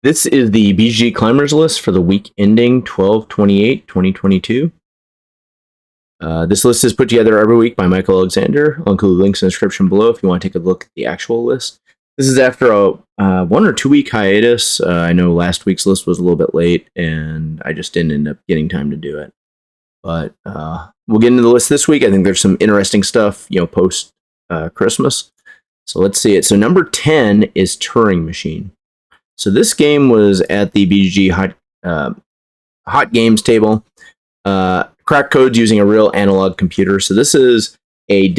This is the BGG Climbers list for the week ending 12/28/2022. This list is put together every week by Michael Alexander. I'll include links in the description below if you want to take a look at the actual list. This is after a 1 or 2 week hiatus. I know last week's list was a little bit late, and I just didn't end up getting time to do it. But we'll get into the list this week. I think there's some interesting stuff, post Christmas. So let's see it. So number 10 is Turing Machine. So this game was at the BGG Hot Games table. Crack codes using a real analog computer. So this is a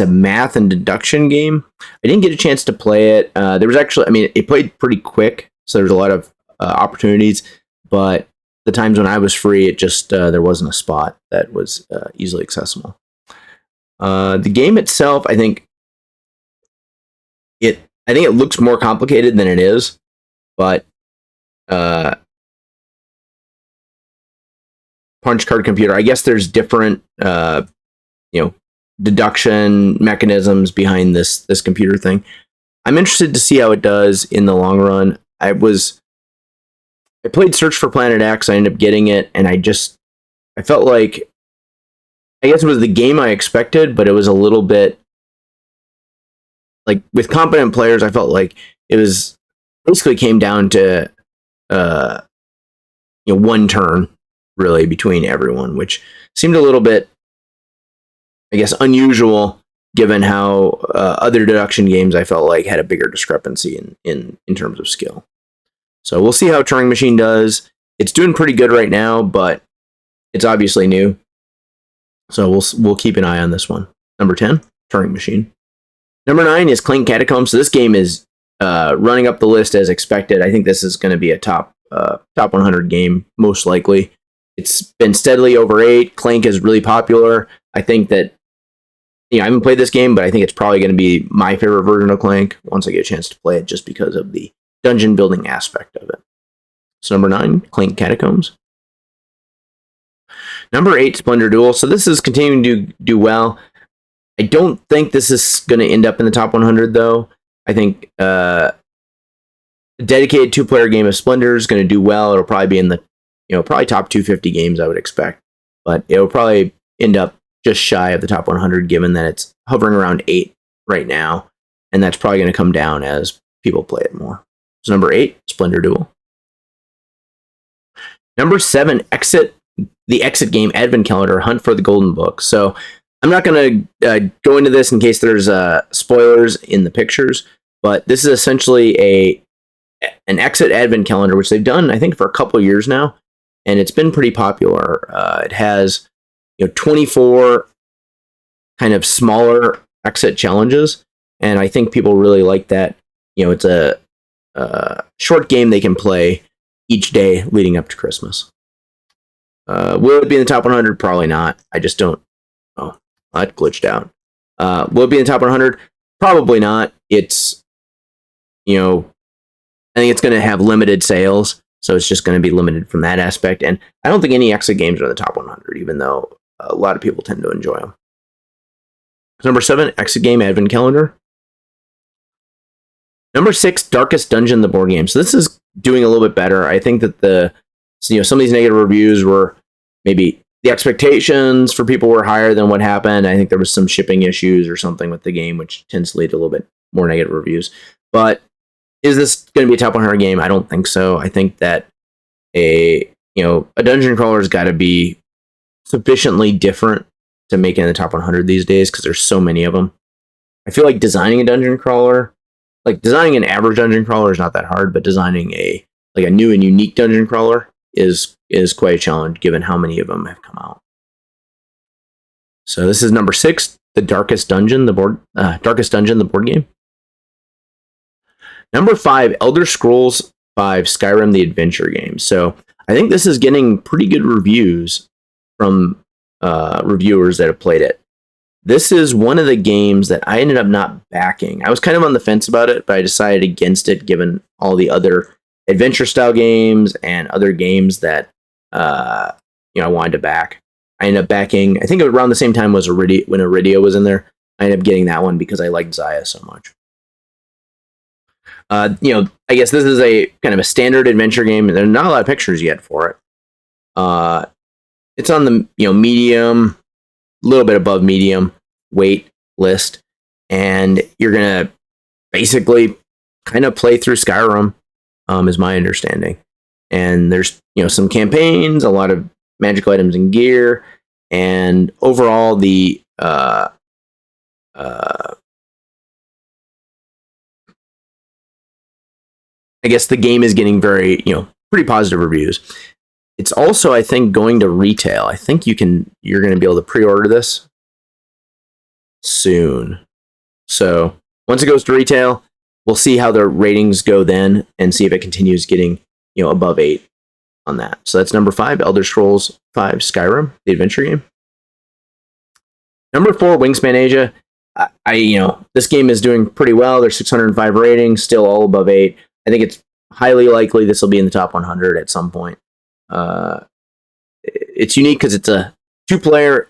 math and deduction game. I didn't get a chance to play it. There was actually, it played pretty quick, so there's a lot of opportunities. But the times when I was free, it just there wasn't a spot that was easily accessible. The game itself, I think it looks more complicated than it is. But punch card computer, I guess there's different deduction mechanisms behind this computer thing. I'm interested to see how it does in the long run. I played Search for Planet X. I ended up getting it, and I felt like, I guess it was the game I expected, but it was a little bit like, with competent players, I felt like it was basically came down to one turn really between everyone, which seemed a little bit, I guess, unusual given how other deduction games I felt like had a bigger discrepancy in terms of skill. So we'll see how Turing Machine does. It's doing pretty good right now, but it's obviously new. So we'll keep an eye on this one. Number 10, Turing Machine. Number 9 is Clank Catacombs. So this game is running up the list as expected. I think this is going to be a top 100 game, most likely. It's been steadily over 8. Clank is really popular. I think that, I haven't played this game, but I think it's probably going to be my favorite version of Clank once I get a chance to play it, just because of the dungeon building aspect of it. So number 9, Clank Catacombs. Number 8, Splendor Duel. So this is continuing to do well. I don't think this is going to end up in the top 100, though. I think a dedicated 2-player game of Splendor is going to do well. It'll probably be in the probably top 250 games, I would expect. But it'll probably end up just shy of the top 100, given that it's hovering around 8 right now. And that's probably going to come down as people play it more. So number 8, Splendor Duel. Number 7, the Exit game Advent Calendar, Hunt for the Golden Book. So I'm not going to go into this in case there's spoilers in the pictures, but this is essentially an Exit Advent Calendar, which they've done, I think, for a couple of years now, and it's been pretty popular. It has 24 kind of smaller Exit challenges, and I think people really like that. It's a short game they can play each day leading up to Christmas. Will it be in the top 100? Probably not. I just don't. Oh, that glitched out. Will it be in the top 100? Probably not. It's, I think it's going to have limited sales, so it's just going to be limited from that aspect. And I don't think any Exit games are in the top 100, even though a lot of people tend to enjoy them. Number 7, Exit game Advent Calendar. Number 6, Darkest Dungeon, the board game. So this is doing a little bit better. I think that some of these negative reviews were maybe the expectations for people were higher than what happened. I think there was some shipping issues or something with the game, which tends to lead to a little bit more negative reviews. But is this going to be a top 100 game? I don't think so. I think that a dungeon crawler's got to be sufficiently different to make it in the top 100 these days, because there's so many of them. I feel like designing a dungeon crawler, like designing an average dungeon crawler is not that hard, but designing a new and unique dungeon crawler is quite a challenge given how many of them have come out. So this is number 6, the Darkest Dungeon, the board game. Number 5, Elder Scrolls V Skyrim, the adventure game. So I think this is getting pretty good reviews from reviewers that have played it. This is one of the games that I ended up not backing. I was kind of on the fence about it, but I decided against it given all the other adventure style games and other games that I wanted to back. I ended up backing, I think around the same time was when Iridia was in there. I ended up getting that one because I liked Zaya so much. I guess this is a kind of a standard adventure game. There's not a lot of pictures yet for it. It's on the medium, a little bit above medium weight list, and you're gonna basically kind of play through Skyrim, is my understanding. And there's some campaigns, a lot of magical items and gear, and overall the I guess the game is getting very, pretty positive reviews. It's also, I think, going to retail. I think you're going to be able to pre-order this soon. So once it goes to retail, we'll see how the ratings go then and see if it continues getting, above 8 on that. So that's number 5, Elder Scrolls 5 Skyrim, the adventure game. Number 4, Wingspan Asia. This game is doing pretty well. There's 605 ratings, still all above 8. I think it's highly likely this will be in the top 100 at some point. It's unique because it's a 2-player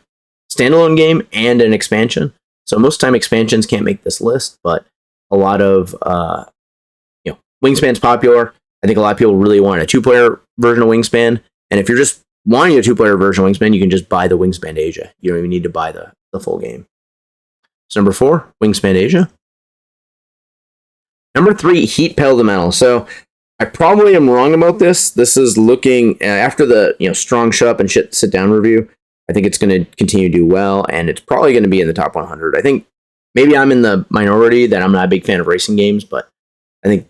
standalone game and an expansion. So most time expansions can't make this list, but a lot of Wingspan's popular. I think a lot of people really want a 2-player version of Wingspan, and if you're just wanting a 2-player version of Wingspan, you can just buy the Wingspan Asia. You don't even need to buy the full game. So number 4, Wingspan Asia. Number 3, Heat Pedal to the Metal. So I probably am wrong about this. This is looking after the strong shut up and sit down review. I think it's going to continue to do well, and it's probably going to be in the top 100. I think maybe I'm in the minority that I'm not a big fan of racing games, but I think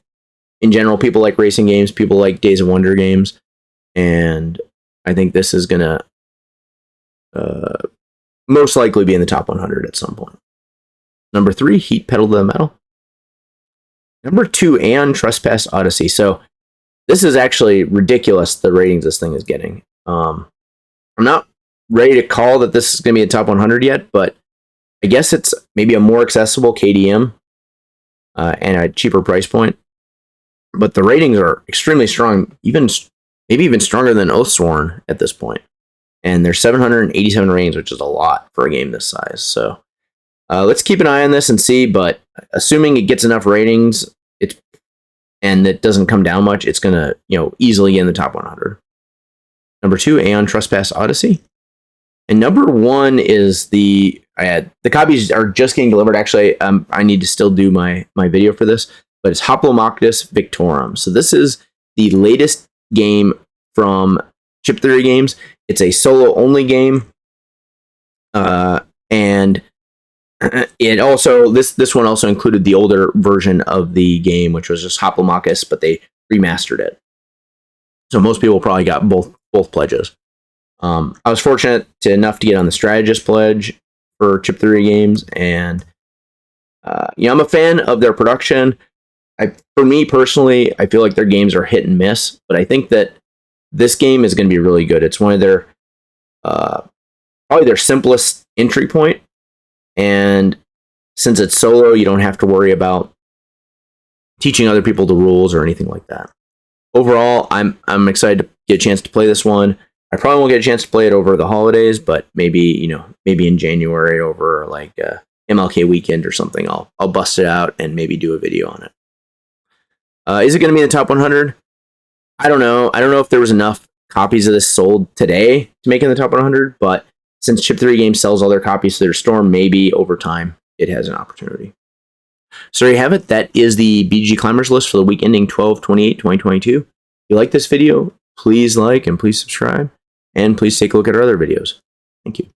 in general people like racing games, people like Days of Wonder games, and I think this is going to most likely be in the top 100 at some point. Number 3, Heat Pedal to the Metal. Number 2, Aeon Trespass Odyssey. So this is actually ridiculous, the ratings this thing is getting. I'm not ready to call that this is going to be a top 100 yet, but I guess it's maybe a more accessible KDM and a cheaper price point. But the ratings are extremely strong, maybe even stronger than Oathsworn at this point. And there's 787 ratings, which is a lot for a game this size. So let's keep an eye on this and see, but assuming it gets enough ratings and it doesn't come down much, it's going to easily get in the top 100. Number 2, Aeon Trespass Odyssey. And number 1 is the copies are just getting delivered. Actually, I need to still do my video for this, but it's Hoplomoctus Victorum. So this is the latest game from Chip Theory Games. It's a solo-only game, and it also this one also included the older version of the game, which was just Hoplomoctus, but they remastered it. So most people probably got both pledges. I was fortunate enough to get on the Strategist pledge for Chip Theory Games, and I'm a fan of their production. For me personally, I feel like their games are hit and miss, but I think that this game is going to be really good. It's one of their probably their simplest entry point. And since it's solo, you don't have to worry about teaching other people the rules or anything like that. Overall, I'm excited to get a chance to play this one. I probably won't get a chance to play it over the holidays, but maybe in January over like MLK weekend or something, I'll bust it out and maybe do a video on it. Is it going to be in the top 100? I don't know. I don't know if there was enough copies of this sold today to make it in the top 100, but since Chip Theory Games sells all their copies to their store, maybe over time it has an opportunity. So there you have it. That is the BG Climbers list for the week ending 12/28/2022. If you like this video, please like and please subscribe, and please take a look at our other videos. Thank you.